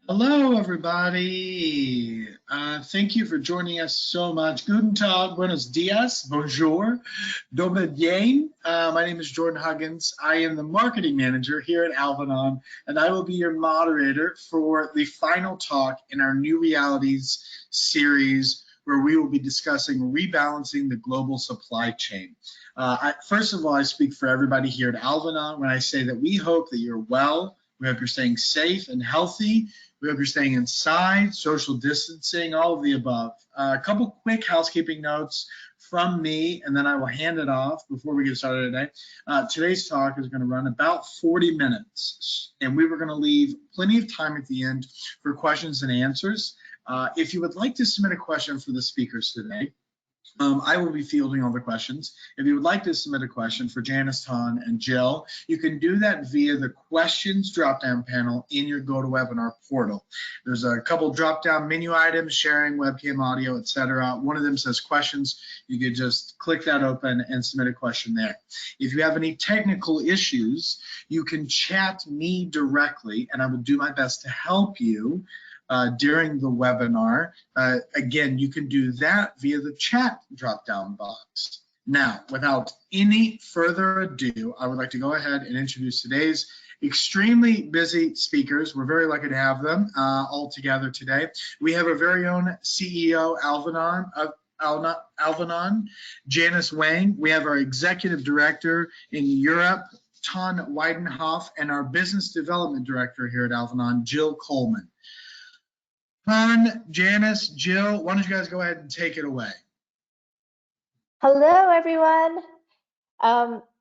Hello, everybody. Thank you for joining us so much. Guten Tag, buenos dias, bonjour, dober bien. My name is Jordan Huggins. I am the marketing manager here at Alvanon, and I will be your moderator for the final talk in our New Realities series, where we will be discussing rebalancing the global supply chain. First of all, I speak for everybody here at Alvanon when I say that we hope that you're well. We hope you're staying safe and healthy. We hope you're staying inside, social distancing, all of the above. A couple quick housekeeping notes from me, and then I will hand it off before we get started today. Today's talk is going to run about 40 minutes, and we were going to leave plenty of time at the end for questions and answers. If you would like to submit a question for the speakers today, I will be fielding all the questions. If you would like to submit a question for Janice, Ton, and Jill, you can do that via the questions drop-down panel in your GoToWebinar portal. There's a couple drop-down menu items, sharing, webcam, audio, etc. One of them says questions. You could just click that open and submit a question there. If you have any technical issues, you can chat me directly, and I will do my best to help you during the webinar. Again, you can do that via the chat drop-down box. Now, without any further ado, I would like to go ahead and introduce today's extremely busy speakers. We're very lucky to have them all together today. We have our very own CEO, Alvanon, Janice Wang. We have our executive director in Europe, Ton Wiedenhoff, and our business development director here at Alvanon, Jill Coleman. Ton, Janice, Jill, why don't you guys go ahead and take it away? Hello, everyone.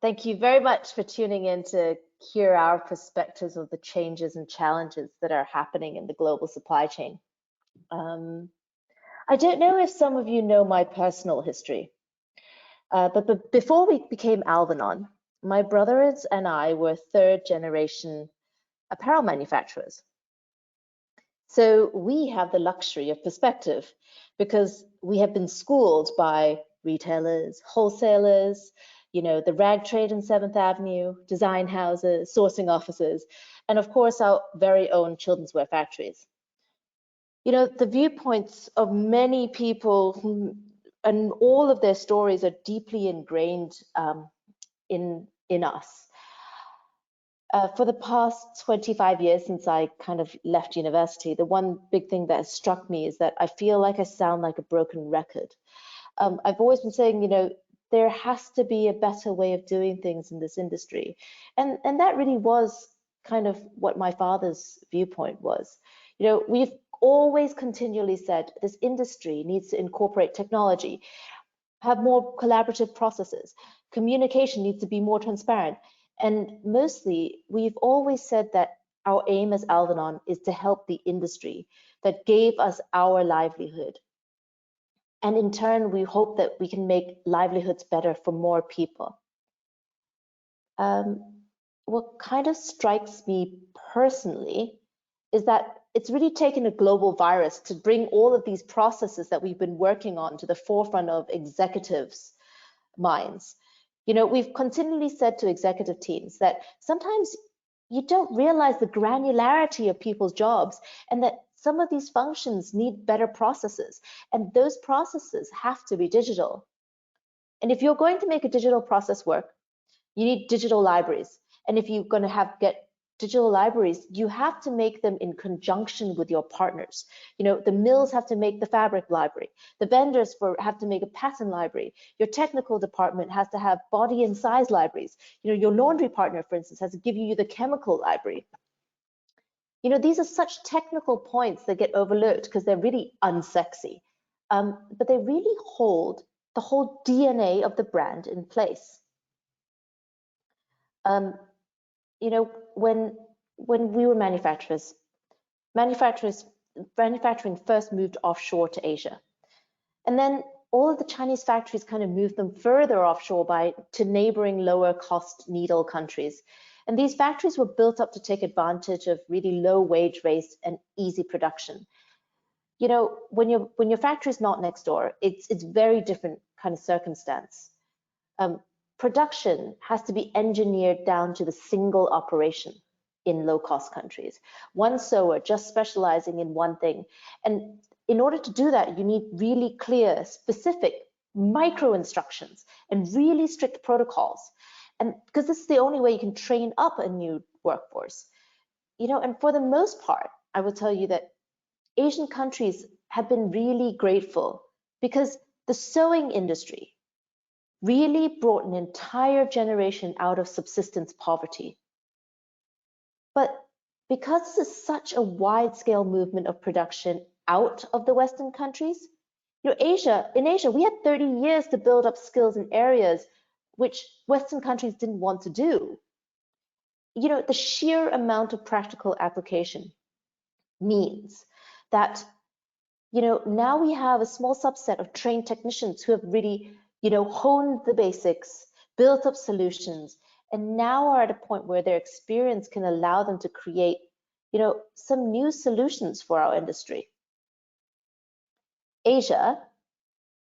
Thank you very much for tuning in to hear our perspectives of the changes and challenges that are happening in the global supply chain. I don't know if some of you know my personal history, but before we became Alvanon, my brothers and I were third-generation apparel manufacturers. So we have the luxury of perspective because we have been schooled by retailers, wholesalers, the rag trade in 7th Avenue, design houses, sourcing offices, and of course our very own children's wear factories. The viewpoints of many people and all of their stories are deeply ingrained in us. For the past 25 years since I kind of left university, the one big thing that has struck me is that I feel like I sound like a broken record. I've always been saying, there has to be a better way of doing things in this industry. And that really was kind of what my father's viewpoint was. We've always continually said this industry needs to incorporate technology, have more collaborative processes, communication needs to be more transparent. And mostly, we've always said that our aim as Alvanon is to help the industry that gave us our livelihood. And in turn, we hope that we can make livelihoods better for more people. What kind of strikes me personally is that it's really taken a global virus to bring all of these processes that we've been working on to the forefront of executives' minds. We've continually said to executive teams that sometimes you don't realize the granularity of people's jobs and that some of these functions need better processes, and those processes have to be digital. And if you're going to make a digital process work, you need digital libraries. And if you're going to get digital libraries, you have to make them in conjunction with your partners. The mills have to make the fabric library. The vendors have to make a pattern library. Your technical department has to have body and size libraries. Your laundry partner, for instance, has to give you the chemical library. These are such technical points that get overlooked because they're really unsexy, but they really hold the whole DNA of the brand in place. When we were manufacturing first moved offshore to Asia. And then all of the Chinese factories kind of moved them further offshore to neighboring lower cost needle countries. And these factories were built up to take advantage of really low wage rates and easy production. When your factory is not next door, it's very different kind of circumstance. Production has to be engineered down to the single operation. in low-cost countries. One sewer just specializing in one thing. And in order to do that, you need really clear, specific micro instructions and really strict protocols. And because this is the only way you can train up a new workforce. And for the most part, I will tell you that Asian countries have been really grateful because the sewing industry really brought an entire generation out of subsistence poverty. But because this is such a wide-scale movement of production out of the Western countries, in Asia, we had 30 years to build up skills in areas which Western countries didn't want to do. The sheer amount of practical application means that, now we have a small subset of trained technicians who have really, honed the basics, built up solutions, and now are at a point where their experience can allow them to create, some new solutions for our industry. Asia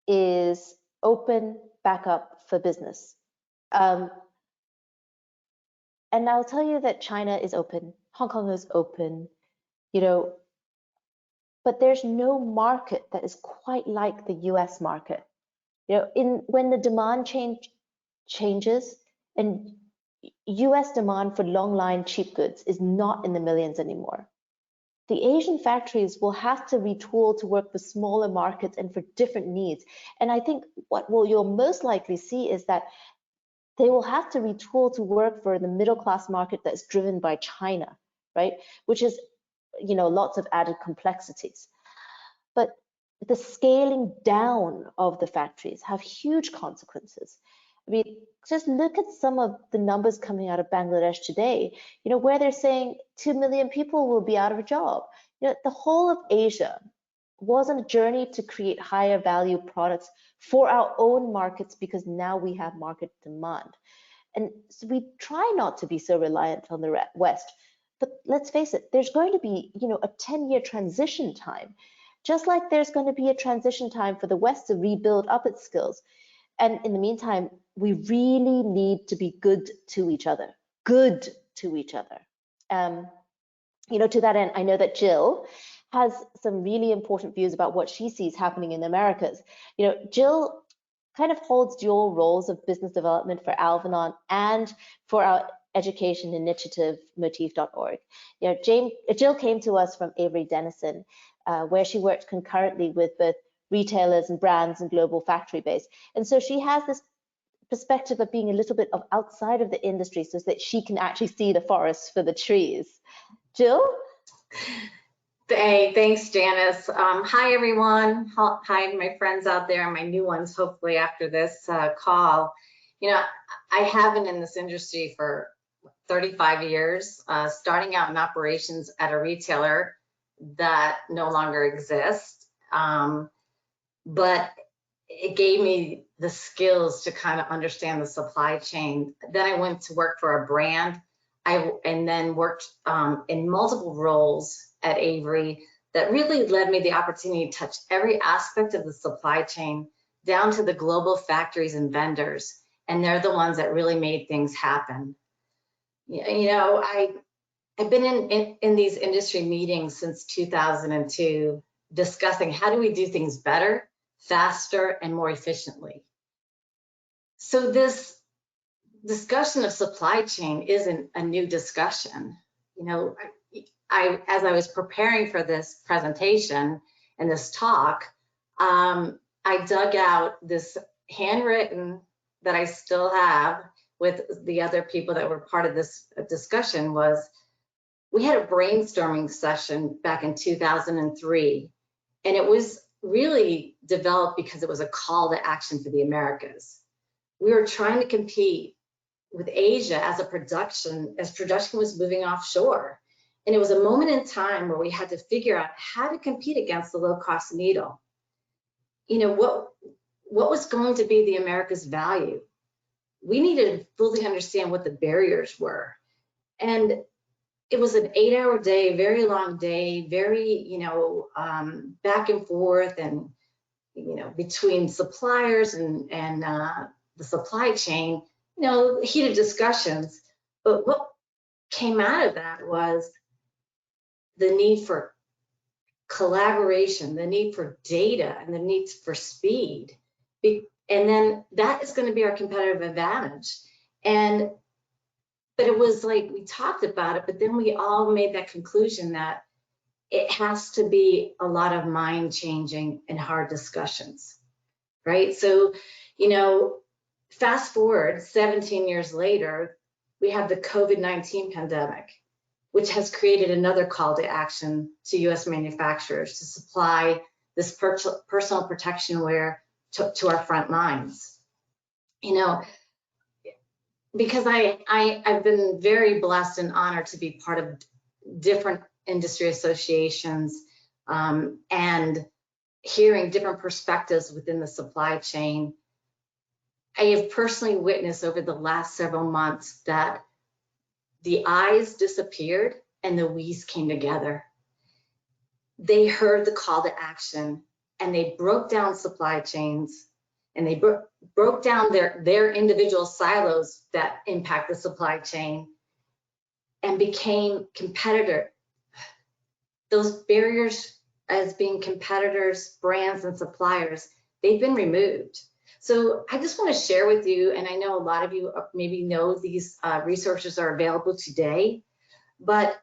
is open back up for business. And I'll tell you that China is open, Hong Kong is open, but there's no market that is quite like the US market. When the demand changes, and US demand for long line cheap goods is not in the millions anymore. The Asian factories will have to retool to work with smaller markets and for different needs. And I think you'll most likely see is that they will have to retool to work for the middle class market that's driven by China, right? Which is, lots of added complexities. But the scaling down of the factories have huge consequences. I mean, just look at some of the numbers coming out of Bangladesh today, where they're saying 2 million people will be out of a job. The whole of Asia was on a journey to create higher value products for our own markets because now we have market demand. And so we try not to be so reliant on the West. But let's face it, there's going to be, a 10-year transition time, just like there's going to be a transition time for the West to rebuild up its skills. And in the meantime, we really need to be good to each other, To that end, I know that Jill has some really important views about what she sees happening in the Americas. Jill kind of holds dual roles of business development for Alvanon and for our education initiative, motif.org. Jill came to us from Avery Dennison, where she worked concurrently with both retailers and brands and global factory base. And so she has this perspective of being a little bit of outside of the industry so that she can actually see the forest for the trees. Jill? Hey, thanks, Janice. Hi, everyone. Hi, my friends out there and my new ones, hopefully after this call. I have been in this industry for 35 years, starting out in operations at a retailer that no longer exists. But it gave me the skills to kind of understand the supply chain. Then I went to work for a brand. And then worked in multiple roles at Avery that really led me the opportunity to touch every aspect of the supply chain down to the global factories and vendors. And they're the ones that really made things happen. I've been in these industry meetings since 2002, discussing how do we do things better, faster, and more efficiently. So this discussion of supply chain isn't a new discussion. As I was preparing for this presentation and this talk, I dug out this handwritten that I still have with the other people that were part of this discussion. We had a brainstorming session back in 2003, and it was really developed because it was a call to action for the Americas. We were trying to compete with Asia as production was moving offshore. And it was a moment in time where we had to figure out how to compete against the low-cost needle. What was going to be the America's value? We needed to fully understand what the barriers were. And it was an 8-hour day, very long day, very, back and forth and, between suppliers and the supply chain, heated discussions. But came out of that was the need for collaboration, the need for data, and the need for speed. And then that is going to be our competitive advantage. But it was like, we talked about it, but then we all made that conclusion that it has to be a lot of mind changing and hard discussions, right? So, fast forward 17 years later, we have the COVID-19 pandemic, which has created another call to action to US manufacturers to supply this personal protection wear to our front lines. Because I've been very blessed and honored to be part of different industry associations and hearing different perspectives within the supply chain. I have personally witnessed over the last several months that the I's disappeared and the we's came together. They heard the call to action and they broke down supply chains, and they broke down their individual silos that impact the supply chain and became competitor. Those barriers as being competitors, brands, and suppliers, they've been removed. So I just want to share with you, and I know a lot of you maybe know these resources are available today, but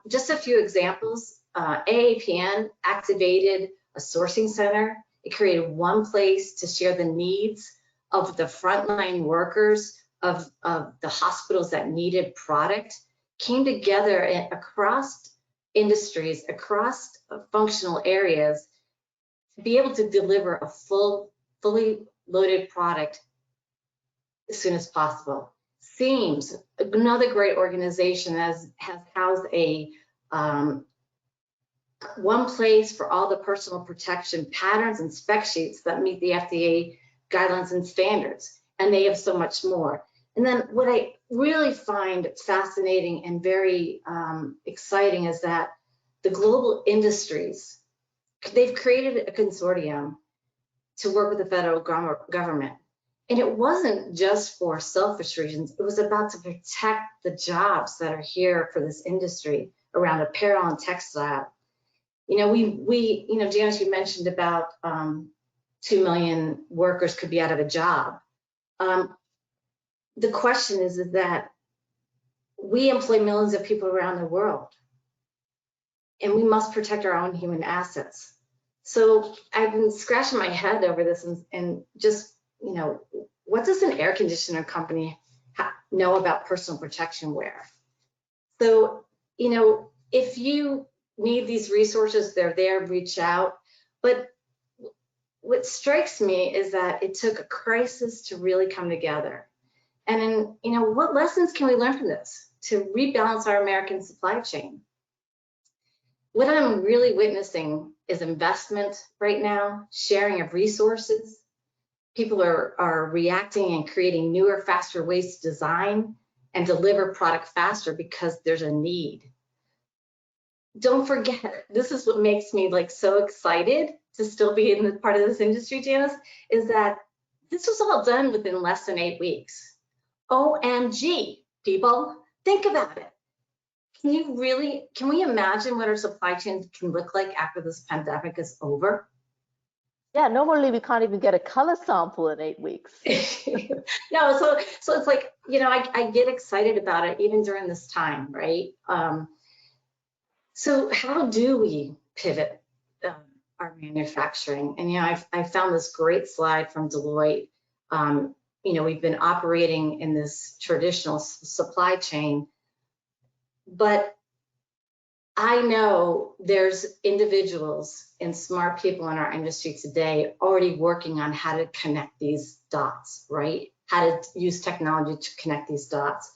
just a few examples. AAPN activated a sourcing center. It created one place to share the needs of the frontline workers of the hospitals that needed product, came together across industries, across functional areas, to be able to deliver a fully loaded product as soon as possible. Seams, another great organization, has housed a one place for all the personal protection patterns and spec sheets that meet the FDA guidelines and standards, and they have so much more. And then what I really find fascinating and very exciting is that the global industries, they've created a consortium to work with the federal government. And it wasn't just for selfish reasons, it was about to protect the jobs that are here for this industry around apparel and textile. Janice, you mentioned about 2 million workers could be out of a job. The question is that we employ millions of people around the world, and we must protect our own human assets. So I've been scratching my head over this and just, what does an air conditioner company know about personal protection wear? So, if you need these resources, they're there, reach out. But what strikes me is that it took a crisis to really come together. And what lessons can we learn from this to rebalance our American supply chain? What I'm really witnessing is investment right now, sharing of resources. People are reacting and creating newer, faster ways to design and deliver product faster because there's a need. Don't forget, this is what makes me so excited to still be in the part of this industry, Janice, is that this was all done within less than 8 weeks. OMG, people, think about it. Can we imagine what our supply chain can look like after this pandemic is over? Yeah, normally we can't even get a color sample in 8 weeks. No, so it's like, I get excited about it even during this time, right? So how do we pivot our manufacturing? And I found this great slide from Deloitte. We've been operating in this traditional supply chain, but I know there's individuals and smart people in our industry today already working on how to connect these dots, right? How to use technology to connect these dots.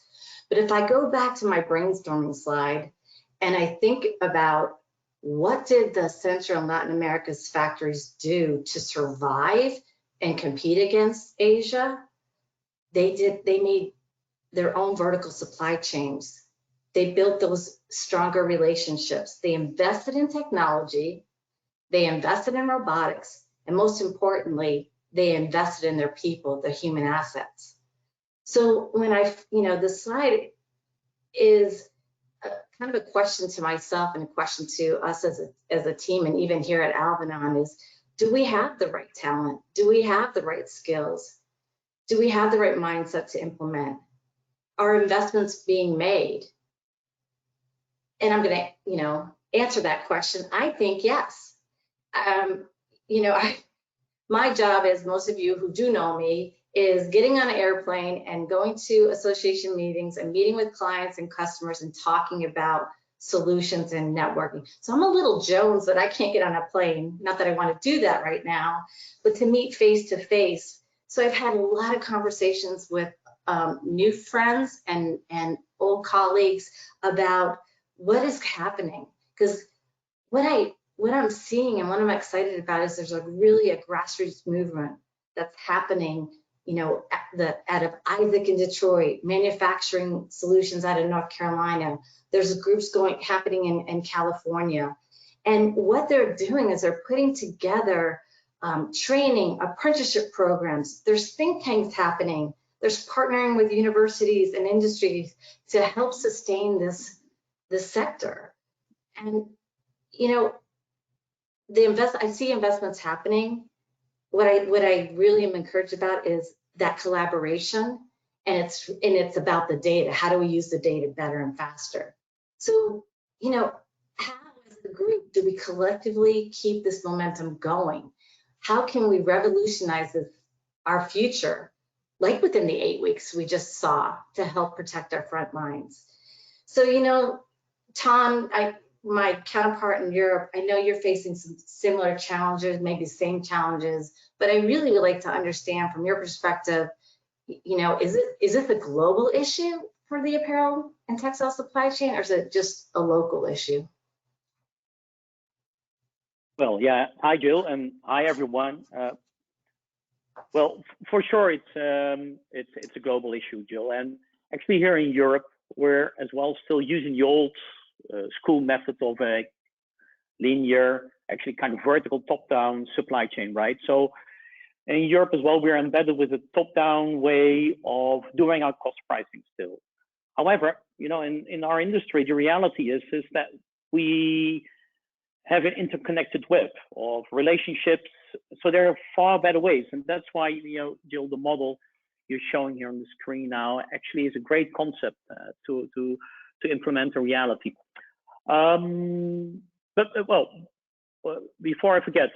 But if I go back to my brainstorming slide and I think about what did the Central and Latin America's factories do to survive and compete against Asia, they made their own vertical supply chains. They built those stronger relationships. They invested in technology, they invested in robotics, and most importantly, they invested in their people, the human assets. So when the slide is kind of a question to myself and a question to us as a team, and even here at Alvanon, is do we have the right talent? Do we have the right skills? Do we have the right mindset to implement? Are investments being made? And I'm going to, answer that question. I think yes. My job, as most of you who do know me, is getting on an airplane and going to association meetings and meeting with clients and customers and talking about solutions and networking. So I'm a little Jones that I can't get on a plane. Not that I want to do that right now, but to meet face to face. So I've had a lot of conversations with new friends and old colleagues about what is happening. Because what I'm seeing and what I'm excited about is there's really a grassroots movement that's happening, out of Isaac in Detroit, manufacturing solutions out of North Carolina. There's groups happening in California. And what they're doing is they're putting together training, apprenticeship programs. There's think tanks happening. There's partnering with universities and industries to help sustain this sector. And, I see investments happening. What I really am encouraged about is that collaboration, and it's about the data. How do we use the data better and faster? So, how as a group do we collectively keep this momentum going? How can we revolutionize our future, like within the 8 weeks we just saw, to help protect our front lines? So, Tom, my counterpart in Europe, I know you're facing some similar challenges, maybe same challenges, but I really would like to understand from your perspective, is this a global issue for the apparel and textile supply chain, or is it just a local issue? Well, yeah. Hi, Jill, and hi, everyone. Well, for sure, it's a global issue, Jill, and actually here in Europe, we're as well still using the old school method of a linear, actually kind of vertical top-down supply chain, right? So in Europe as well, we're embedded with a top-down way of doing our cost pricing still. However, in our industry, the reality is that we have an interconnected web of relationships. So there are far better ways, and that's why, Jill, the model you're showing here on the screen now actually is a great concept to implement a reality. Before I forget,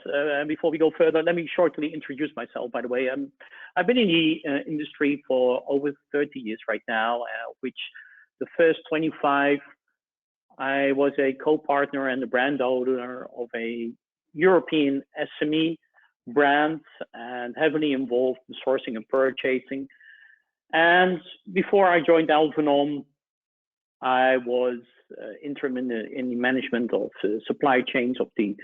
before we go further, let me shortly introduce myself, by the way. I've been in the industry for over 30 years right now, which the first 25, I was a co-partner and the brand owner of a European SME brand and heavily involved in sourcing and purchasing. And before I joined Alvanon, I was interim in the management of supply chains of the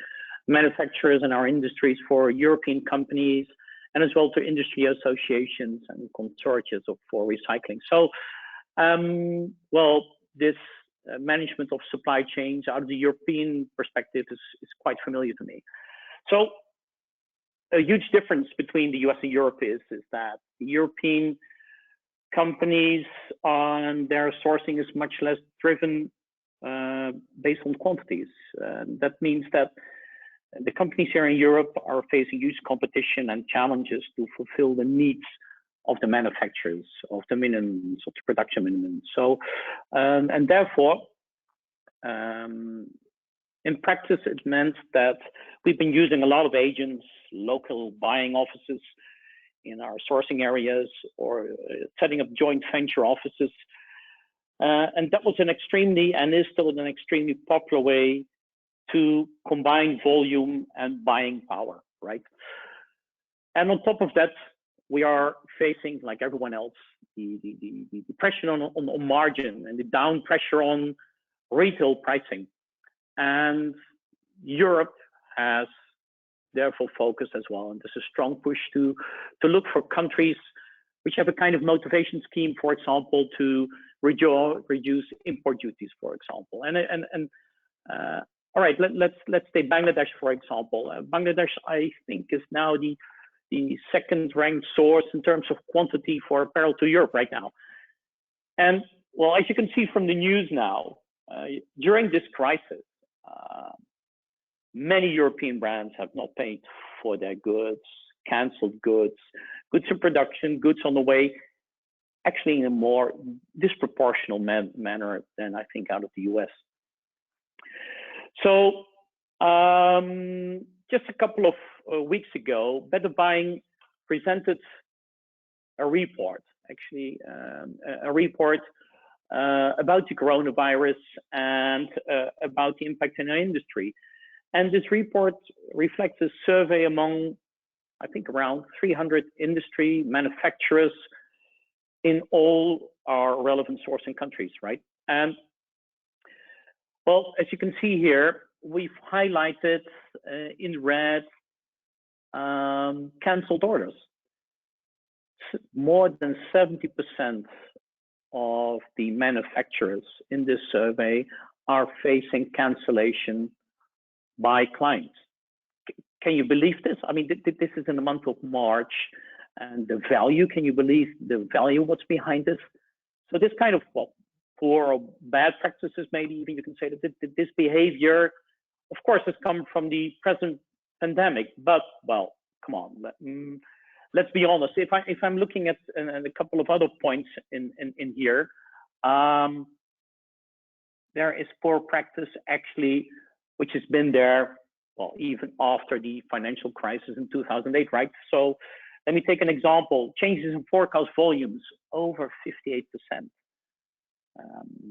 manufacturers in our industries for European companies, and as well to industry associations and consortia for recycling. So, this management of supply chains out of the European perspective is quite familiar to me. So, a huge difference between the US and Europe is that the European companies on their sourcing is much less driven based on quantities. That means that the companies here in Europe are facing huge competition and challenges to fulfill the needs of the manufacturers, of the minimums, of the production minimums. So, and therefore, in practice, it meant that we've been using a lot of agents, local buying offices in our sourcing areas, or setting up joint venture offices. And that was an extremely, and is still an extremely popular way to combine volume and buying power, right? And on top of that, we are facing, like everyone else, the pressure on margin and the down pressure on retail pricing. And Europe has therefore focused as well, and there's a strong push to look for countries which have a kind of motivation scheme, for example, to reduce import duties, for example. All right, let's take Bangladesh, for example. Bangladesh, I think, is now the second ranked source in terms of quantity for apparel to Europe right now. And well, as you can see from the news now, during this crisis, many European brands have not paid for their goods, canceled goods, goods in production, goods on the way, actually in a more disproportional manner than I think out of the US. So just a couple of weeks ago, Better Buying presented a report, actually a report about the coronavirus and about the impact in our industry. And this report reflects a survey among, I think, around 300 industry manufacturers in all our relevant sourcing countries, right? And well, as you can see here, we've highlighted in red canceled orders. More than 70% of the manufacturers in this survey are facing cancellation by clients. Can you believe this? I mean, this is in the month of March, and the value, can you believe the value, what's behind this? So this kind of, well, poor or bad practices, maybe even you can say that this behavior, of course, has come from the present pandemic, but, well, come on, let's be honest. If I'm looking at a couple of other points in here, there is poor practice actually, which has been there, well, even after the financial crisis in 2008, right? So let me take an example: changes in forecast volumes over 58%,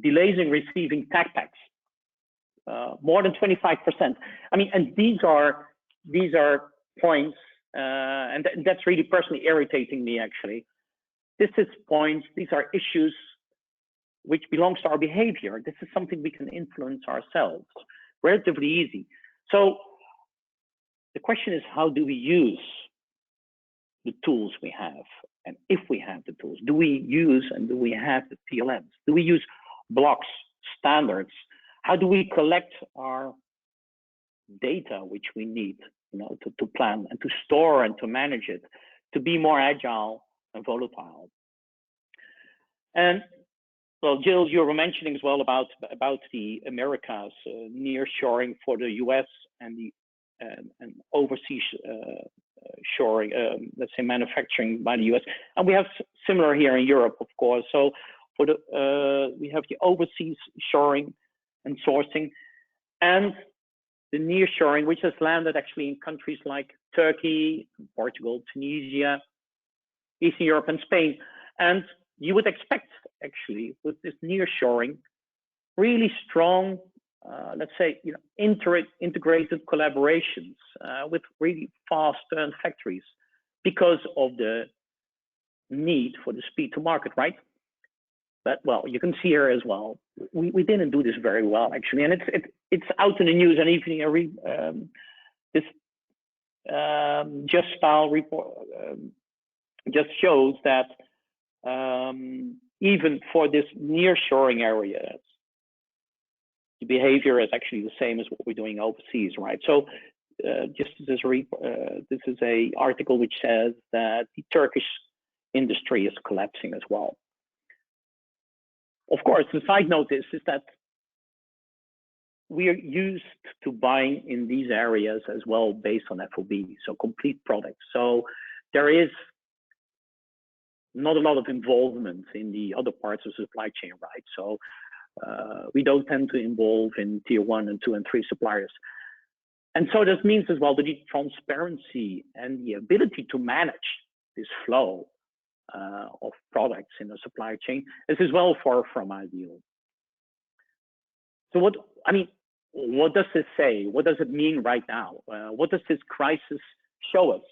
delays in receiving tag packs, more than 25%. I mean, and these are points. And that's really personally irritating me, actually. This is points, these are issues which belongs to our behavior. This is something we can influence ourselves, relatively easy. So the question is, how do we use the tools we have? And if we have the tools, do we use and do we have the PLMs? Do we use blocks, standards? How do we collect our data which we need, you know, to plan and to store and to manage it, to be more agile and volatile? And well, Jill, you were mentioning as well about the Americas, nearshoring for the US and the and overseas shoring, let's say manufacturing by the US. And we have similar here in Europe, of course. So for the we have the overseas shoring and sourcing, and the nearshoring, which has landed actually in countries like Turkey, Portugal, Tunisia, Eastern Europe, and Spain. And you would expect, actually, with this nearshoring, really strong, let's say, you know, integrated collaborations with really fast turn factories because of the need for the speed to market, right? But well, you can see here as well, we didn't do this very well, actually, and it's out in the news, and even this Just Style report just shows that even for this nearshoring area, the behavior is actually the same as what we're doing overseas, right? So just this is a article which says that the Turkish industry is collapsing as well. Of course, the side note is that we are used to buying in these areas as well based on FOB, so complete products. So there is not a lot of involvement in the other parts of the supply chain, right? So we don't tend to involve in tier 1 and 2 and 3 suppliers. And so this means as well that the transparency and the ability to manage this flow of products in the supply chain is as well far from ideal. So what does this say? What does it mean right now? What does this crisis show us?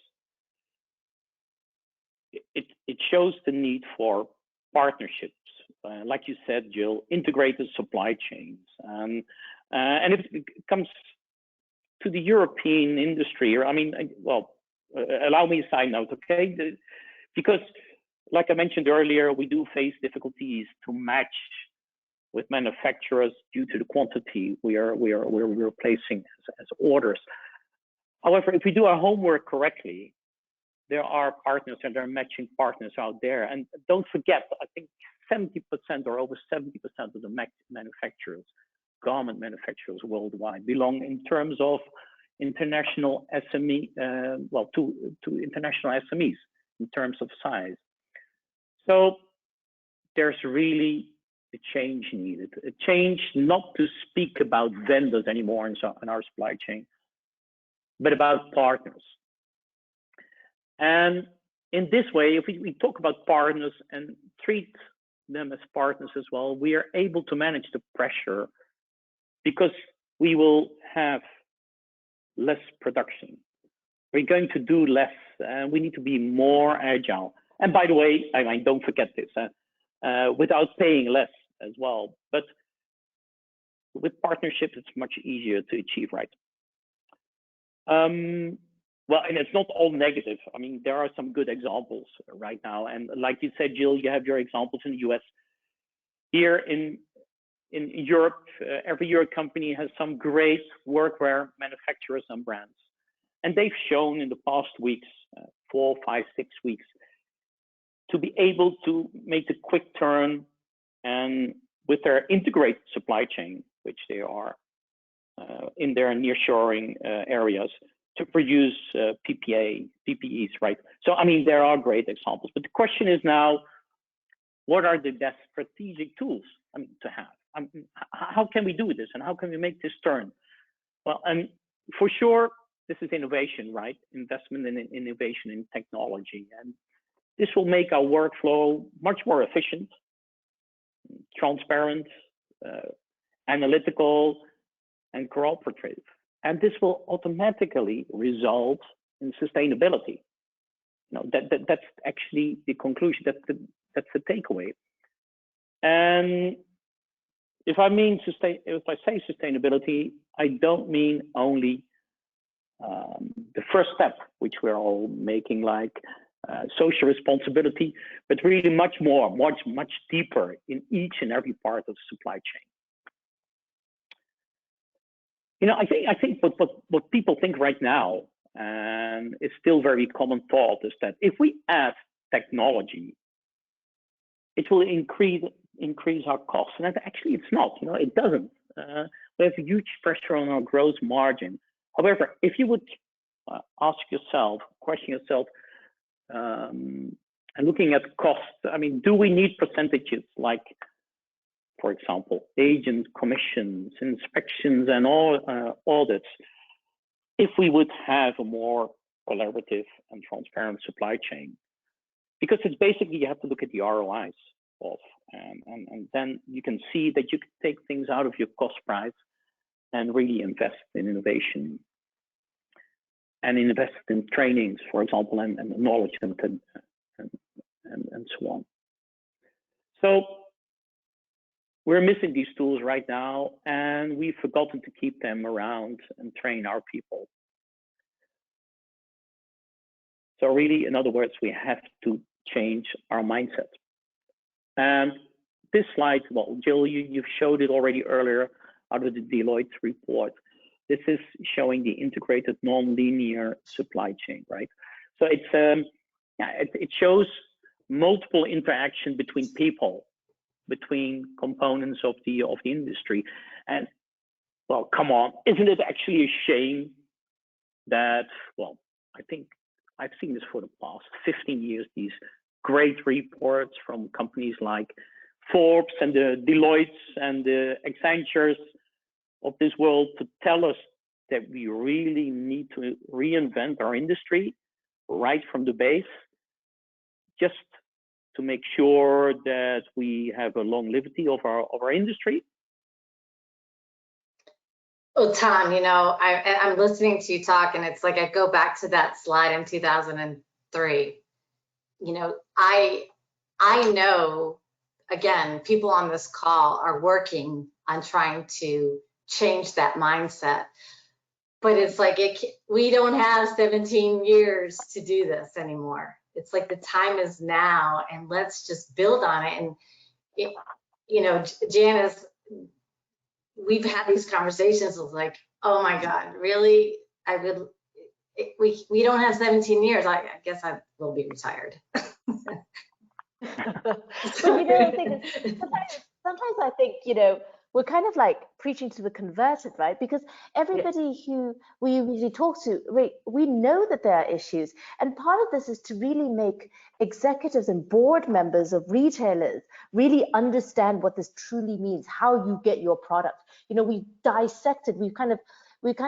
It shows the need for partnerships, like you said, Jill, integrated supply chains, and it comes to the European industry. I mean, well, allow me a side note, okay? Because, like I mentioned earlier, we do face difficulties to match with manufacturers due to the quantity we're placing as orders. However, if we do our homework correctly, there are partners and there are matching partners out there. And don't forget, I think 70% or over 70% of the manufacturers, garment manufacturers worldwide, belong in terms of international SME, to international SMEs in terms of size. So there's really a change needed, a change not to speak about vendors anymore in our supply chain, but about partners. And in this way, if we talk about partners and treat them as partners as well, we are able to manage the pressure because we will have less production. We're going to do less, and we need to be more agile. And by the way, I mean, don't forget this, without paying less as well. But with partnerships, it's much easier to achieve, right? Well, and it's not all negative. I mean, there are some good examples right now. And like you said, Jill, you have your examples in the US. Here in Europe, every year a company has some great workwear manufacturers and brands. And they've shown in the past weeks, 4, 5, 6 weeks, to be able to make a quick turn and with their integrated supply chain, which they are in their nearshoring areas, to produce PPEs, right? So, I mean, there are great examples, but the question is now, what are the best strategic tools, I mean, to have? How can we do this and how can we make this turn? Well, and for sure, this is innovation, right? Investment in innovation in technology. And this will make our workflow much more efficient, transparent, analytical, and cooperative. And this will automatically result in sustainability. You know, that's actually the conclusion. That's the takeaway. And if I say sustainability, I don't mean only the first step, which we're all making, like social responsibility, but really much more, much deeper in each and every part of the supply chain. You know, I think what people think right now, and it's still very common thought, is that if we add technology, it will increase our costs. And actually, it's not. You know, it doesn't. We have a huge pressure on our gross margin. However, if you would question yourself, and looking at costs, I mean, do we need percentages like, for example, agent commissions, inspections, and all audits, if we would have a more collaborative and transparent supply chain? Because it's basically, you have to look at the ROIs of, and then you can see that you can take things out of your cost price and really invest in innovation and invest in trainings, for example, and knowledge and so on. So we're missing these tools right now, and we've forgotten to keep them around and train our people. So really, in other words, we have to change our mindset. And this slide, well, Jill, you showed it already earlier out of the Deloitte report. This is showing the integrated nonlinear supply chain, right? So it's it shows multiple interaction between people, between components of the industry. And well, come on, isn't it actually a shame that, well, I think I've seen this for the past 15 years, these great reports from companies like Forbes and the Deloittes and the Accentures of this world to tell us that we really need to reinvent our industry right from the base, just to make sure that we have a longevity of our industry. Well, Tom, you know, I'm listening to you talk, and it's like I go back to that slide in 2003. You know, I know, again, people on this call are working on trying to change that mindset, but it's like we don't have 17 years to do this anymore. It's like the time is now, and let's just build on it. And you know, Janice, we've had these conversations of like, oh my God, really? We don't have 17 years. I guess I will be retired. But the thing is, sometimes I think, we're kind of like preaching to the converted, right? Because everybody who we usually talk to, we know that there are issues. And part of this is to really make executives and board members of retailers really understand what this truly means, how you get your product. We dissected, we kind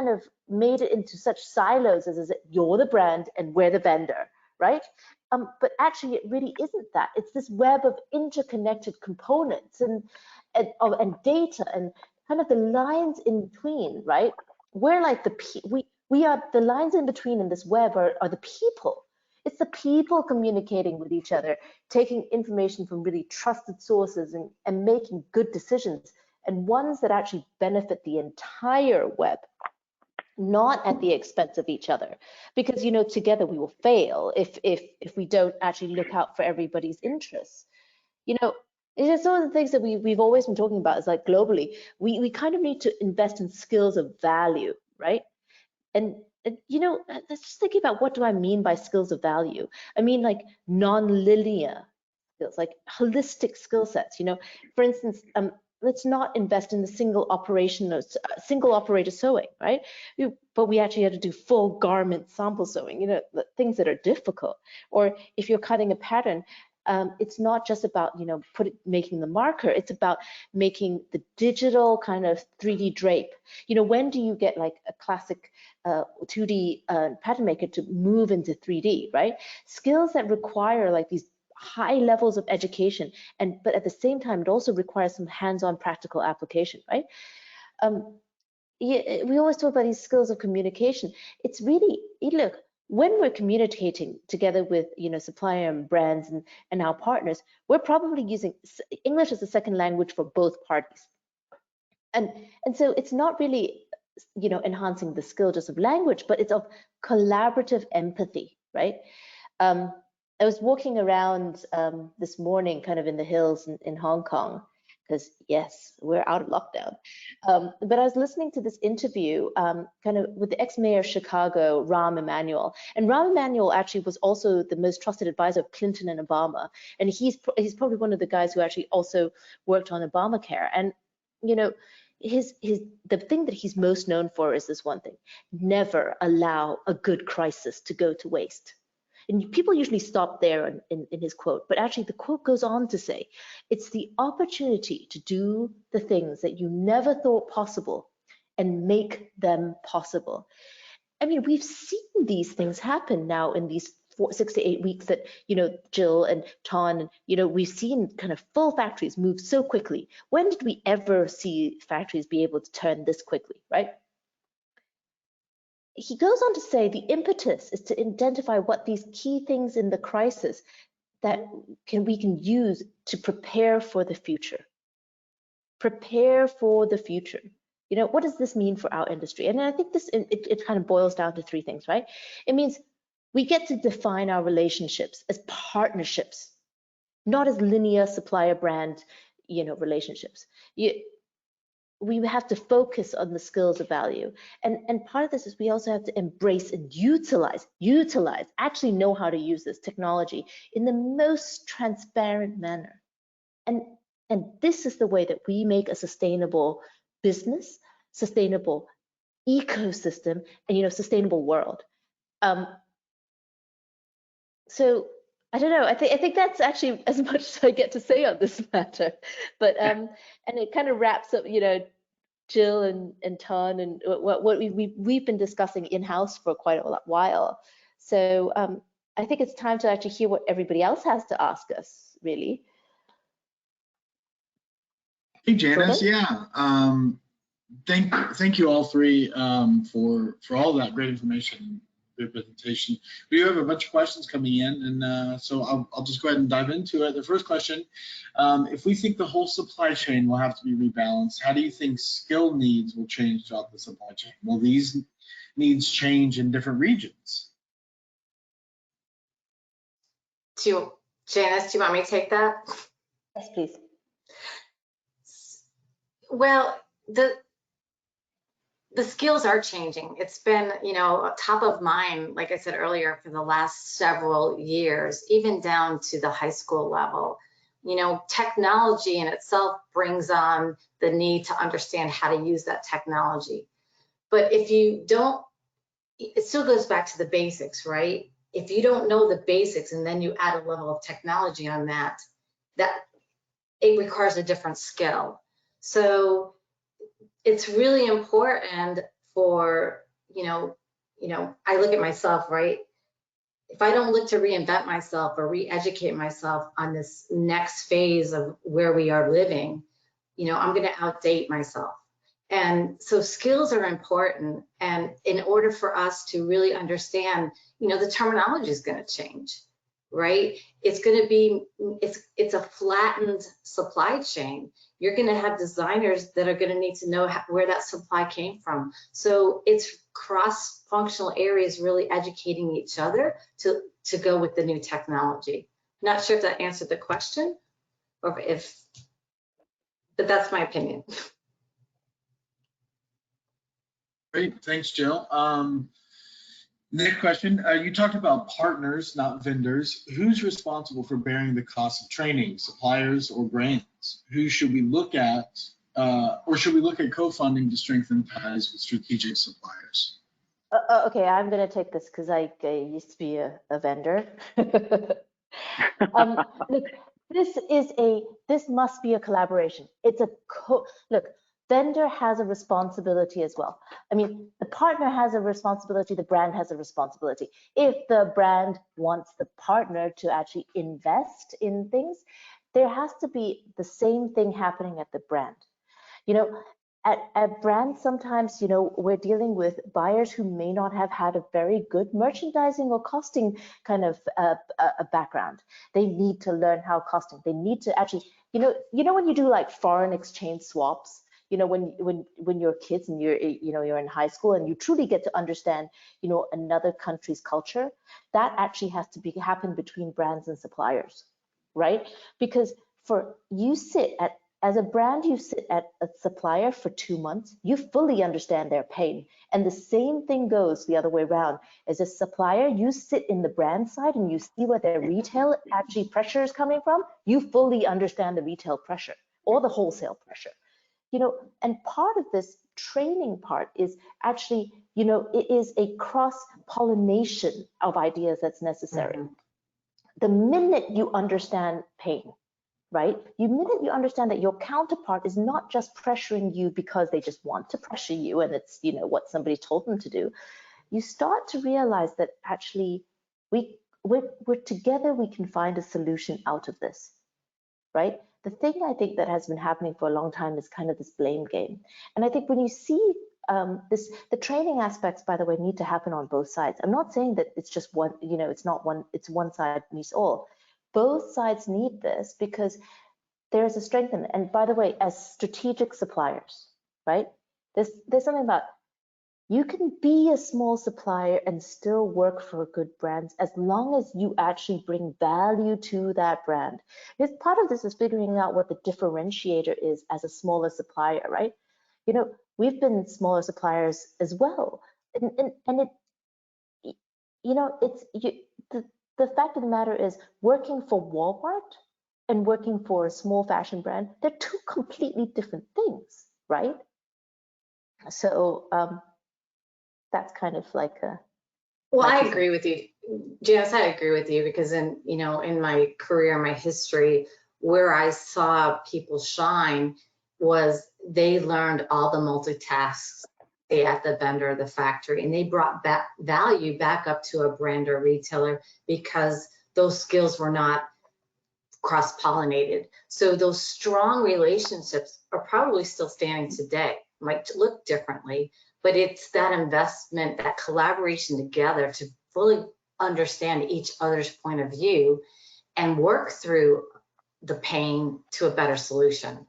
of made it into such silos as you're the brand and we're the vendor, right? But actually, it really isn't that. It's this web of interconnected components and data and kind of the lines in between, right? We're like we are the lines in between in this web are the people. It's the people communicating with each other, taking information from really trusted sources and making good decisions, and ones that actually benefit the entire web, not at the expense of each other, because together we will fail if we don't actually look out for everybody's interests. It's some of the things that we've always been talking about is like globally, we kind of need to invest in skills of value, right? And let's just think about, what do I mean by skills of value? I mean like non-linear skills, like holistic skill sets. For instance, let's not invest in the single operator sewing, right? But we actually have to do full garment sample sewing, things that are difficult. Or if you're cutting a pattern, it's not just about making the marker, it's about making the digital kind of 3D drape. When do you get like a classic 2D pattern maker to move into 3D, right? Skills that require like these high levels of education, but at the same time it also requires some hands-on practical application, right? We always talk about these skills of communication. It's really, look, when we're communicating together with supplier and brands and our partners, we're probably using English as a second language for both parties, and so it's not really enhancing the skill just of language, but it's of collaborative empathy, right? I was walking around this morning kind of in the hills in Hong Kong, because yes, we're out of lockdown. But I was listening to this interview kind of with the ex-mayor of Chicago, Rahm Emanuel. And Rahm Emanuel actually was also the most trusted advisor of Clinton and Obama. And he's probably one of the guys who actually also worked on Obamacare. And, the thing that he's most known for is this one thing: never allow a good crisis to go to waste. And people usually stop there in his quote, but actually the quote goes on to say, it's the opportunity to do the things that you never thought possible and make them possible. I mean, we've seen these things happen now in these 6 to 8 weeks that, Jill and Ton, we've seen kind of full factories move so quickly. When did we ever see factories be able to turn this quickly, right? He goes on to say the impetus is to identify what these key things in the crisis that we can use to prepare for the future. Prepare for the future. What does this mean for our industry? And I think it kind of boils down to three things, right? It means we get to define our relationships as partnerships, not as linear supplier brand, relationships. We have to focus on the skills of value. And part of this is we also have to embrace and utilize, actually know how to use this technology in the most transparent manner. And this is the way that we make a sustainable business, sustainable ecosystem, and sustainable world. So I don't know. I think that's actually as much as I get to say on this matter. But and it kind of wraps up, Jill and Ton and what we've been discussing in-house for quite a while. So I think it's time to actually hear what everybody else has to ask us, really. Hey, Janice. Yeah. Thank you all three for all that great information. Good presentation. We have a bunch of questions coming in, and so I'll just go ahead and dive into it. The first question: if we think the whole supply chain will have to be rebalanced, how do you think skill needs will change throughout the supply chain? Will these needs change in different regions? Janice, do you want me to take that? Yes, please. Well, the the skills are changing. It's been, top of mind, like I said earlier, for the last several years, even down to the high school level. Technology in itself brings on the need to understand how to use that technology. But if you don't, it still goes back to the basics, right? If you don't know the basics and then you add a level of technology on that it requires a different skill. So it's really important for, I look at myself, right? If I don't look to reinvent myself or re-educate myself on this next phase of where we are living, I'm going to outdate myself. And so skills are important. And in order for us to really understand, the terminology is going to change, right? It's going to be, it's a flattened supply chain. You're going to have designers that are going to need to know where that supply came from. So it's cross-functional areas really educating each other to go with the new technology. Not sure if that answered the question, or but that's my opinion. Great, thanks, Jill. Next question, you talked about partners, not vendors. Who's responsible for bearing the cost of training, suppliers or brands? Who should we look at, or should we look at co-funding to strengthen ties with strategic suppliers? Okay, I'm going to take this because I used to be a vendor. Look, this must be a collaboration. It's a look. Vendor has a responsibility as well. I mean, the partner has a responsibility, the brand has a responsibility. If the brand wants the partner to actually invest in things, there has to be the same thing happening at the brand. At brands, sometimes, we're dealing with buyers who may not have had a very good merchandising or costing kind of a background. They need to learn how costing, they need to actually, when you do like foreign exchange swaps, when you're kids and you're in high school and you truly get to understand, another country's culture, that actually has to happen between brands and suppliers, right? Because as a brand, you sit at a supplier for 2 months, you fully understand their pain. And the same thing goes the other way around. As a supplier, you sit in the brand side and you see where their retail actually pressure is coming from, you fully understand the retail pressure or the wholesale pressure. And part of this training part is actually, it is a cross-pollination of ideas that's necessary. Mm-hmm. The minute you understand pain, right? The minute you understand that your counterpart is not just pressuring you because they just want to pressure you and it's, what somebody told them to do, you start to realize that actually we're together, we can find a solution out of this, right? The thing I think that has been happening for a long time is kind of this blame game. And I think when you see the training aspects, by the way, need to happen on both sides. I'm not saying that it's just one, it's not one, it's one side meets all. Both sides need this because there's a strength in it. And by the way, as strategic suppliers, right? There's something about, you can be a small supplier and still work for good brands as long as you actually bring value to that brand. Because part of this is figuring out what the differentiator is as a smaller supplier, right? We've been smaller suppliers as well. And it, the fact of the matter is working for Walmart and working for a small fashion brand, they're two completely different things, right? So, that's kind of like a. Well, I agree with you, Janice. I agree with you because in my career, my history, where I saw people shine was they learned all the multitasks at the vendor, the factory, and they brought back value back up to a brand or retailer because those skills were not cross-pollinated. So those strong relationships are probably still standing today. Might look differently, but it's that investment, that collaboration together to fully understand each other's point of view and work through the pain to a better solution.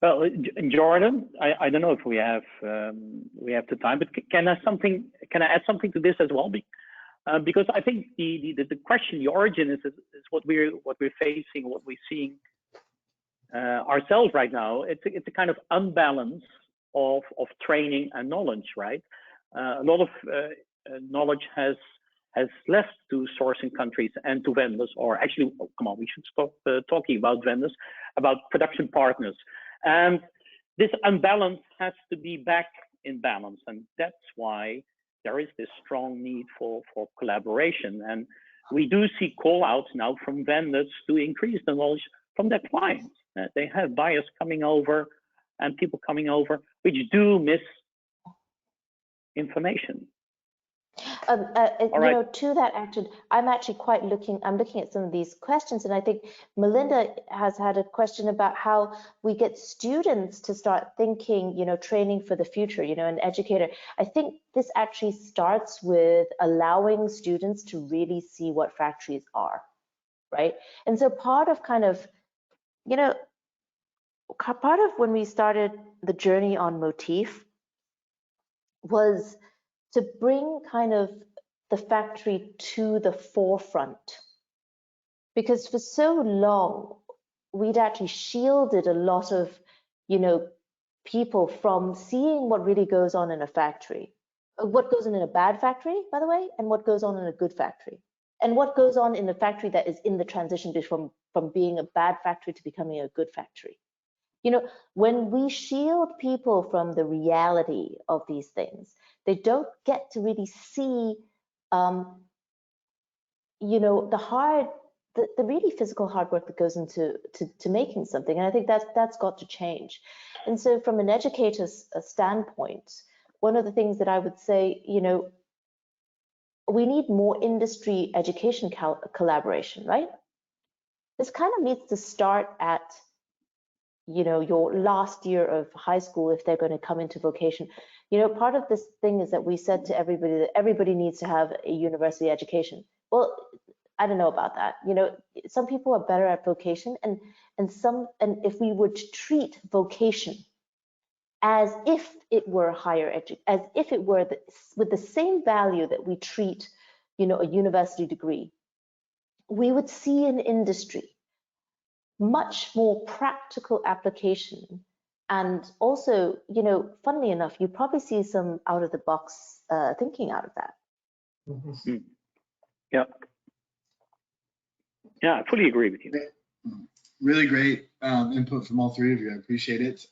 Well, Jordan, I don't know if we have the time, but can I add something to this as well? Because I think the question, the origin is what we're facing, what we're seeing ourselves right now. It's a kind of unbalance of training and knowledge, right? A lot of knowledge has left to sourcing countries and to vendors, or actually, oh, come on, we should stop talking about vendors, about production partners. And this unbalance has to be back in balance. And that's why there is this strong need for collaboration. And we do see call outs now from vendors to increase the knowledge from their clients. They have buyers coming over and people coming over, which do miss information. You know, to that actually, I'm looking at some of these questions, and I think Melinda has had a question about how we get students to start thinking, you know, training for the future, you know, an educator. I think this actually starts with allowing students to really see what factories are, right? And so part of kind of, you know, part of when we started the journey on Motif was to bring kind of the factory to the forefront, because for so long we'd actually shielded a lot of, you know, people from seeing what really goes on in a factory, what goes on in a bad factory, by the way, and what goes on in a good factory, and what goes on in a factory that is in the transition from being a bad factory to becoming a good factory. You know, when we shield people from the reality of these things, they don't get to really see, you know, the really physical hard work that goes into making something. And I think that's got to change. And so from an educator's standpoint, one of the things that I would say, you know, we need more industry education collaboration, right? This kind of needs to start at, you know, your last year of high school if they're going to come into vocation. You know, part of this thing is that we said to everybody that everybody needs to have a university education. Well, I don't know about that. You know, some people are better at vocation, and if we were to treat vocation as if it were higher education, as if it were with the same value that we treat, you know, a university degree, we would see an industry much more practical application. And also, you know, funnily enough, you probably see some out of the box thinking out of that. Mm-hmm. Yeah. Yeah, I fully agree with you. Really great input from all three of you. I appreciate it.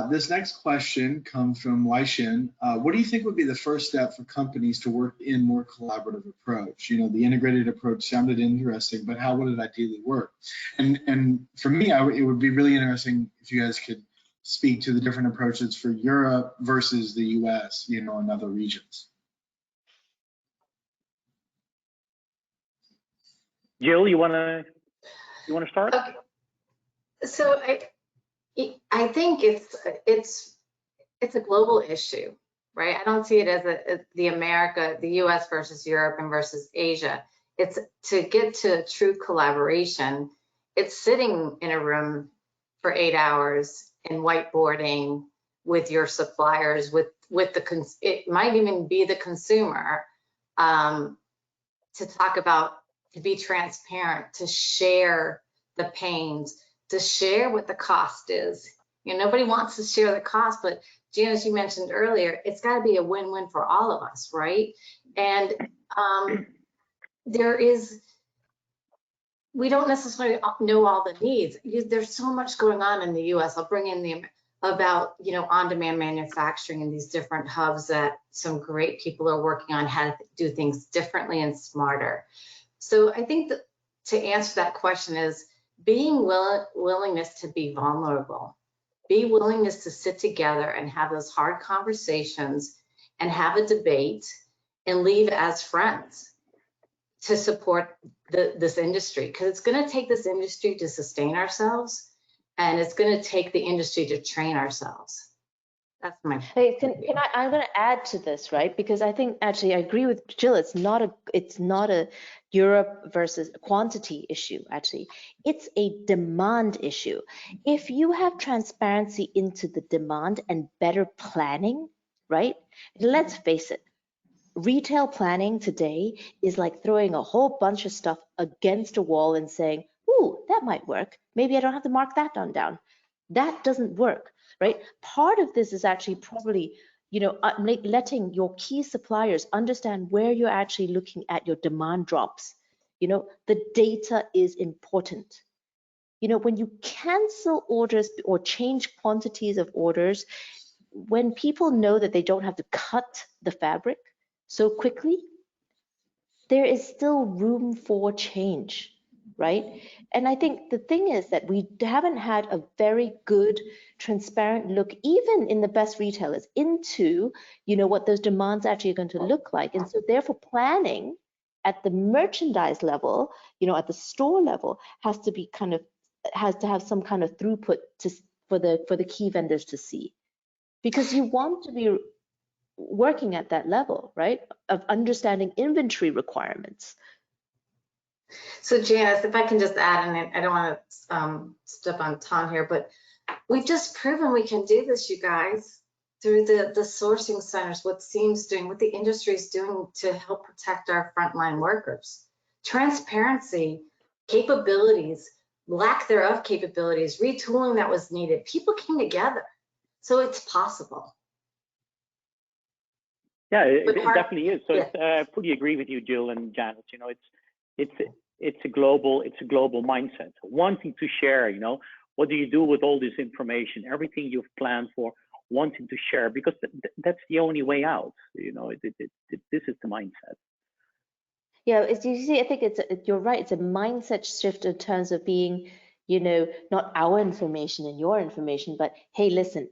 This next question comes from Weishin. What do you think would be the first step for companies to work in more collaborative approach? You know, the integrated approach sounded interesting, but how would it ideally work? And for me, it would be really interesting if you guys could speak to the different approaches for Europe versus the US, you know, and other regions. Jill, you want to start? Okay. So I think it's a global issue, right? I don't see it as the US versus Europe and versus Asia. It's to get to true collaboration. It's sitting in a room for 8 hours and whiteboarding with your suppliers, it might even be the consumer, to talk about, to be transparent, to share the pains, to share what the cost is. You know, nobody wants to share the cost, but Janice, you mentioned earlier, it's got to be a win-win for all of us, right? And we don't necessarily know all the needs. There's so much going on in the U.S. I'll bring in about, you know, on-demand manufacturing and these different hubs that some great people are working on how to do things differently and smarter. So I think that to answer that question is being willingness to be vulnerable, be willingness to sit together and have those hard conversations and have a debate and leave as friends to support this industry, because it's going to take this industry to sustain ourselves, and it's going to take the industry to train ourselves. That's my. Hey, I'm going to add to this, right? Because I think actually I agree with Jill. It's not a Europe versus quantity issue. Actually, it's a demand issue. If you have transparency into the demand and better planning, right? Let's face it. Retail planning today is like throwing a whole bunch of stuff against a wall and saying, "Ooh, that might work. Maybe I don't have to mark that down." That doesn't work. right? Part of this is actually probably, letting your key suppliers understand where you're actually looking at your demand drops. The data is important. When you cancel orders or change quantities of orders, when people know that they don't have to cut the fabric so quickly, there is still room for change, right? And I think the thing is that we haven't had a very good, transparent look, even in the best retailers, into, what those demands actually are going to look like. And so therefore planning at the merchandise level, at the store level, has to have some kind of throughput for the key vendors to see. Because you want to be working at that level, right, of understanding inventory requirements. So Janice, if I can just add, and I don't want to step on Tom here, but we've just proven we can do this, you guys, through the sourcing centers, what SEAM's doing, what the industry is doing to help protect our frontline workers. Transparency, capabilities, lack thereof capabilities, retooling that was needed. People came together, so it's possible. Yeah, it definitely is. So I fully agree with you, Jill and Janice. It's a global mindset, wanting to share. What do you do with all this information, everything you've planned for, wanting to share, because that's the only way out. This is the mindset. Yeah, you see, I think you're right. It's a mindset shift in terms of being, not our information and your information, but hey, listen,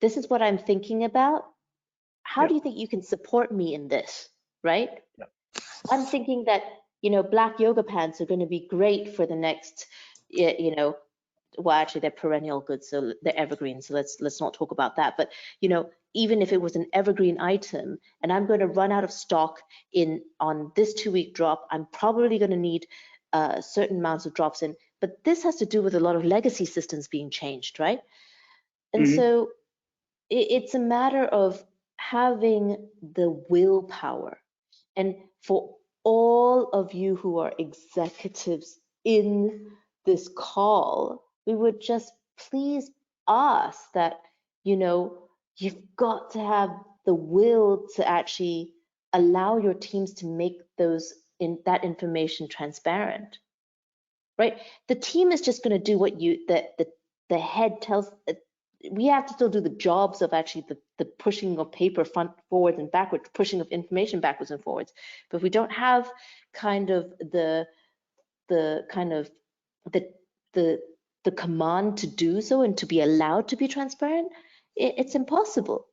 this is what I'm thinking about. How do you think you can support me in this, right? Yeah. I'm thinking that, black yoga pants are going to be great for the next, well, actually they're perennial goods, so they're evergreen. So let's not talk about that. But, even if it was an evergreen item and I'm going to run out of stock on this 2-week drop, I'm probably going to need certain amounts of drops in. But this has to do with a lot of legacy systems being changed, right? And so it's a matter of having the willpower. And for all of you who are executives in this call, we would just please ask that, you've got to have the will to actually allow your teams to make that information transparent, right? The team is just going to do what the head tells. We have to still do the jobs of actually the pushing of paper forwards and backwards, pushing of information backwards and forwards. But if we don't have kind of the command to do so and to be allowed to be transparent, it's impossible.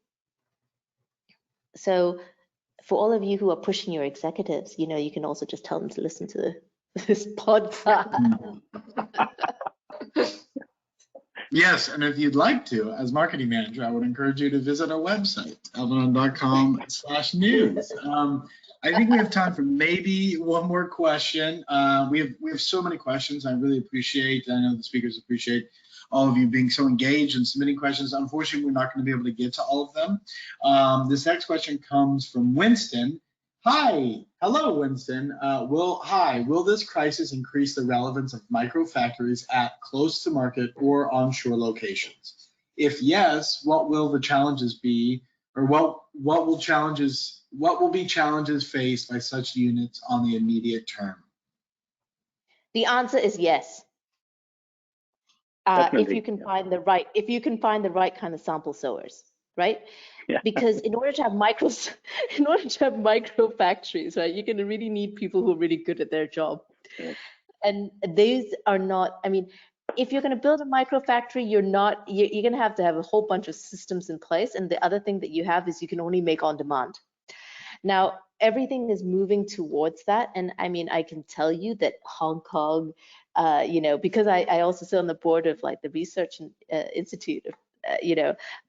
So for all of you who are pushing your executives, you can also just tell them to listen to this podcast. Yes, and if you'd like to, as marketing manager, I would encourage you to visit our website, alvanon.com/news. I think we have time for maybe one more question. We have so many questions. I really appreciate, I know the speakers appreciate all of you being so engaged and submitting questions. Unfortunately, we're not going to be able to get to all of them. This next question comes from Winston. Hi, hello, Winston. Will this crisis increase the relevance of micro factories at close to market or onshore locations? If yes, what will the challenges be, or what will be challenges faced by such units on the immediate term? The answer is yes. If you can find the right kind of sample sewers, right? Yeah. Because in order to have micro factories, right, you're going to really need people who are really good at their job. Yeah. And these are not, I mean, if you're going to build a micro factory, you're going to have a whole bunch of systems in place. And the other thing that you have is you can only make on demand. Now, everything is moving towards that. And I mean, I can tell you that Hong Kong, because I also sit on the board of like the research institute of,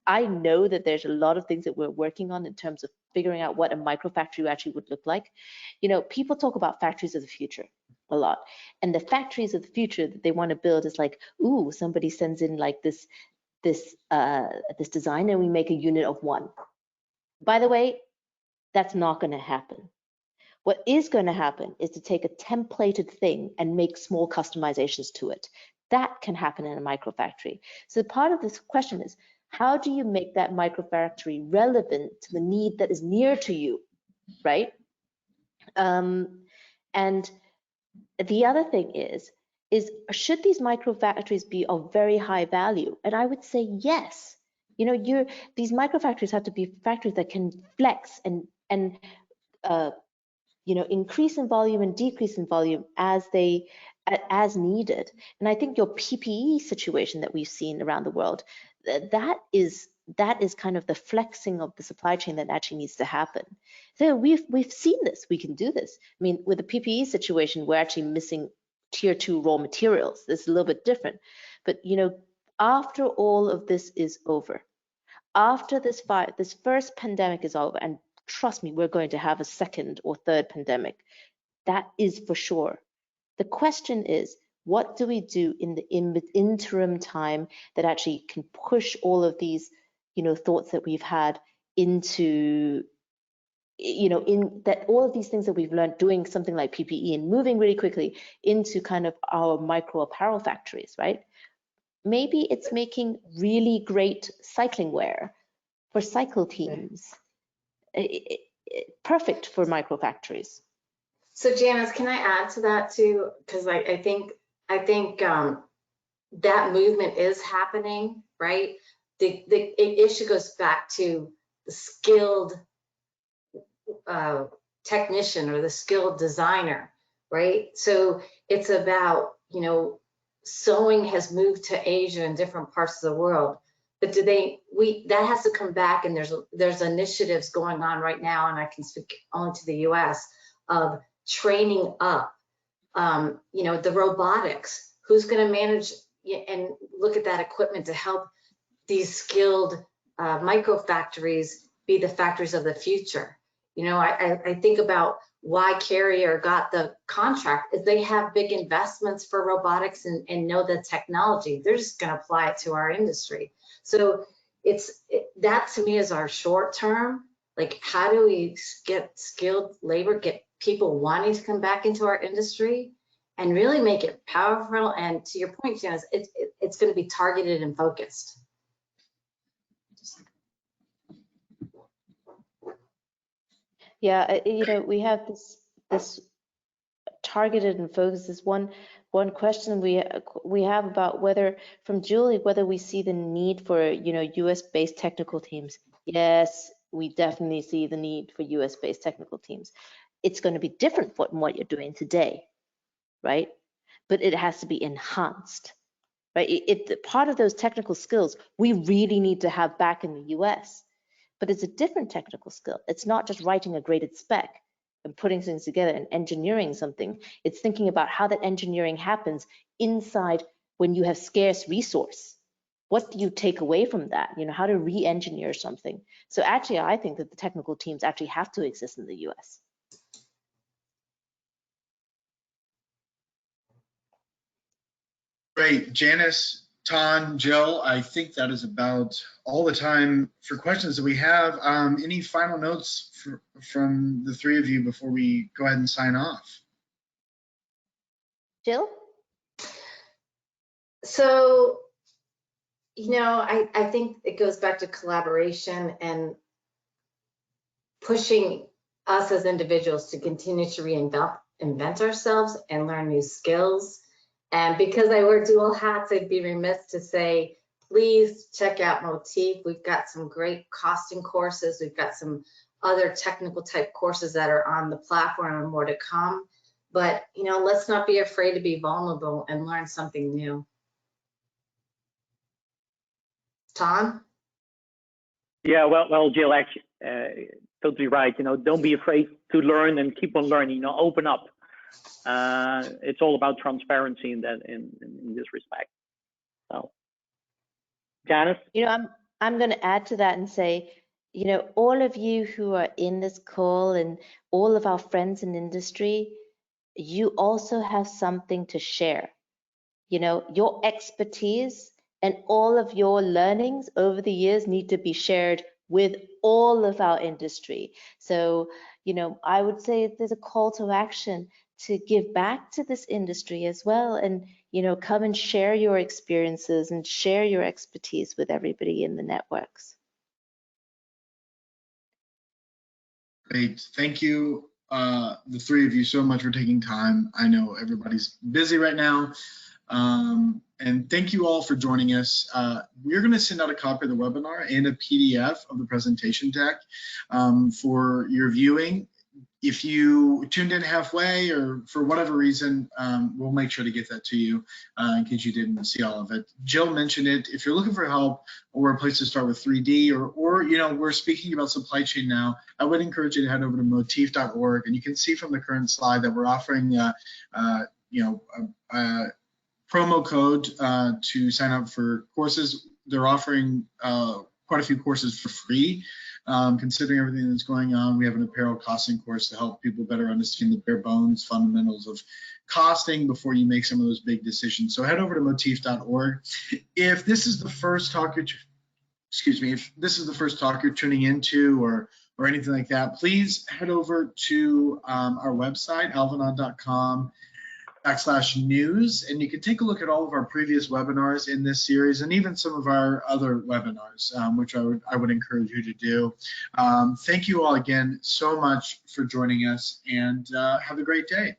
I know that there's a lot of things that we're working on in terms of figuring out what a microfactory actually would look like. People talk about factories of the future a lot, and the factories of the future that they want to build is like, ooh, somebody sends in like this design and we make a unit of one. By the way, that's not going to happen. What is going to happen is to take a templated thing and make small customizations to it. That can happen in a microfactory. So part of this question is, How do you make that microfactory relevant to the need that is near to you, right? And the other thing is should these microfactories be of very high value? And I would say yes. You know, these microfactories have to be factories that can flex and you know, increase in volume and decrease in volume as needed. And I think your PPE situation that we've seen around the world, that is kind of the flexing of the supply chain that actually needs to happen. So we've seen this. We can do this. I mean, with the PPE situation, we're actually missing tier 2 raw materials. This is a little bit different. But you know, after all of this is over, after this first pandemic is over, and trust me, we're going to have a second or third pandemic. That is for sure. The question is, what do we do in the interim time that actually can push all of these, you know, thoughts that we've had into, you know, in that all of these things that we've learned doing something like PPE and moving really quickly into kind of our micro apparel factories, right? Maybe it's making really great cycling wear for cycle teams. Perfect for micro factories. So Janice, can I add to that too? Because I think that movement is happening, right? The issue goes back to the skilled technician or the skilled designer, right? So it's about, you know, sewing has moved to Asia and different parts of the world. But that has to come back, and there's initiatives going on right now, and I can speak only to the US, of training up, you know, the robotics, who's going to manage and look at that equipment to help these skilled micro factories be the factories of the future. You know, I think about why Carrier got the contract is they have big investments for robotics and know the technology. They're just going to apply it to our industry. So that to me is our short term. Like, how do we get skilled labor, get people wanting to come back into our industry and really make it powerful? And to your point, Janice, it's going to be targeted and focused. Yeah, you know, we have this targeted and focused. Is one question we have about whether, from Julie, whether we see the need for, you know, US-based technical teams. Yes, we definitely see the need for US-based technical teams. It's going to be different from what you're doing today, right? But it has to be enhanced, right? Part of those technical skills we really need to have back in the US. But it's a different technical skill. It's not just writing a graded spec and putting things together and engineering something. It's thinking about how that engineering happens inside when you have scarce resource. What do you take away from that? You know, how to re-engineer something. So actually, I think that the technical teams actually have to exist in the US. Great, Janice, Ton, Jill, I think that is about all the time for questions that we have. Any final notes from the three of you before we go ahead and sign off? Jill? So, you know, I think it goes back to collaboration and pushing us as individuals to continue to reinvent ourselves and learn new skills. And because I wear dual hats, I'd be remiss to say, please check out Motif. We've got some great costing courses. We've got some other technical type courses that are on the platform and more to come. But, you know, let's not be afraid to be vulnerable and learn something new. Tom? Yeah, well, Jill, actually, totally right. You know, don't be afraid to learn and keep on learning. You know, open up. It's all about transparency in this respect. So, Janice? You know, I'm going to add to that and say, you know, all of you who are in this call and all of our friends in industry, you also have something to share. You know, your expertise and all of your learnings over the years need to be shared with all of our industry. So, you know, I would say there's a call to action to give back to this industry as well. And, You know, come and share your experiences and share your expertise with everybody in the networks. Great. Thank you, the three of you, so much for taking time. I know everybody's busy right now. And thank you all for joining us. We're going to send out a copy of the webinar and a PDF of the presentation deck for your viewing. If you tuned in halfway or for whatever reason, we'll make sure to get that to you in case you didn't see all of it. Jill mentioned it. If you're looking for help or a place to start with 3D or you know, we're speaking about supply chain now, I would encourage you to head over to motif.org, and you can see from the current slide that we're offering promo code to sign up for courses. They're offering quite a few courses for free. Considering everything that's going on, we have an apparel costing course to help people better understand the bare bones fundamentals of costing before you make some of those big decisions. So head over to motif.org. If this is the first talk if this is the first talk you're tuning into or anything like that, please head over to our website, alvanon.com/news, and you can take a look at all of our previous webinars in this series and even some of our other webinars, which I would encourage you to do. Thank you all again so much for joining us, and have a great day.